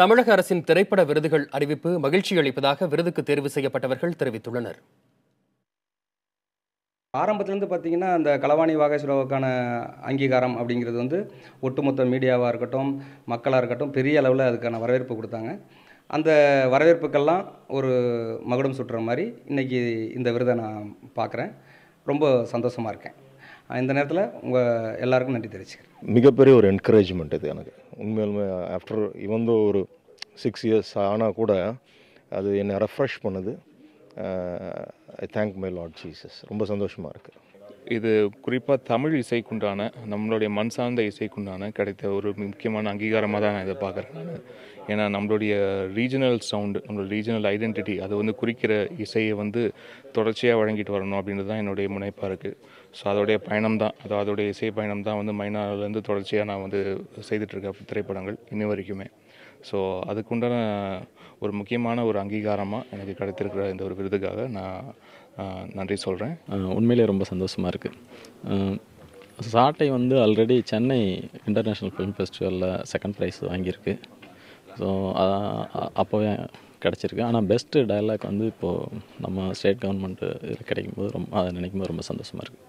தமிழக அரசின் திரைப்பட விருதுகள் அறிவிப்பு மகிழ்ச்சி அளிப்பதாக விருதுக்கு தேர்வு செய்யப்பட்டவர்கள் தெரிவித்துள்ளனர். ஆரம்பத்திலேருந்து பார்த்தீங்கன்னா, அந்த களவாணி வாகேஸ்வரவுக்கான அங்கீகாரம் அப்படிங்கிறது ஒட்டுமொத்த மீடியாவாக இருக்கட்டும், மக்களாக இருக்கட்டும் பெரிய அளவில் அதுக்கான வரவேற்பு கொடுத்தாங்க. அந்த வரவேற்புக்கெல்லாம் ஒரு மகுடம் சுட்டுற மாதிரி இன்றைக்கி இந்த விருதை நான் பார்க்குறேன். ரொம்ப சந்தோஷமாக இருக்கேன். இந்த நேரத்தில் உங்கள் எல்லாருக்கும் நன்றி தெரிவிச்சுக்கிறேன். மிகப்பெரிய ஒரு என்கரேஜ்மெண்ட் இது எனக்கு. உண்மையிலுமே ஆஃப்டர் இவந்தோ ஒரு 6 இயர்ஸ் ஆனால் கூட அது என்னை ரெஃப்ரெஷ் பண்ணுது. I thank my Lord Jesus. ரொம்ப சந்தோஷமாக இருக்குது. இது குறிப்பாக தமிழ் இசைக்குண்டான, நம்மளுடைய மண் சார்ந்த இசைக்குண்டான கிடைத்த ஒரு முக்கியமான அங்கீகாரமாக தான் நான் இதை பார்க்குறேன். ஏன்னா நம்மளுடைய ரீஜனல் சவுண்டு, நம்மளோட ரீஜனல் ஐடென்டிட்டி அதை குறிக்கிற இசையை தொடர்ச்சியாக வழங்கிட்டு வரணும் அப்படின்றது தான் என்னுடைய முனைப்பாக இருக்குது. ஸோ அதோடைய பயணம் தான், அதோடைய இசை பயணம் தான் மைனாலேருந்து தொடர்ச்சியாக நான் செய்துட்ருக்கேன் திரைப்படங்கள் இன்னி வரைக்குமே. ஸோ அதுக்குண்டான ஒரு முக்கியமான ஒரு அங்கீகாரமாக எனக்கு கிடைத்திருக்கிற இந்த ஒரு விருதுக்காக நான் நன்றி சொல்கிறேன். உண்மையிலே ரொம்ப சந்தோஷமாக இருக்குது. Saattai already Chennai international film ஃபெஸ்டிவலில் செகண்ட் ப்ரைஸ் வாங்கியிருக்கு. ஸோ அப்போவே கிடச்சிருக்கு. ஆனால் பெஸ்ட்டு டயலாக் இப்போது நம்ம ஸ்டேட் கவர்மெண்ட்டு கிடைக்கும்போது அதை நினைக்கும்போது ரொம்ப சந்தோஷமாக இருக்குது.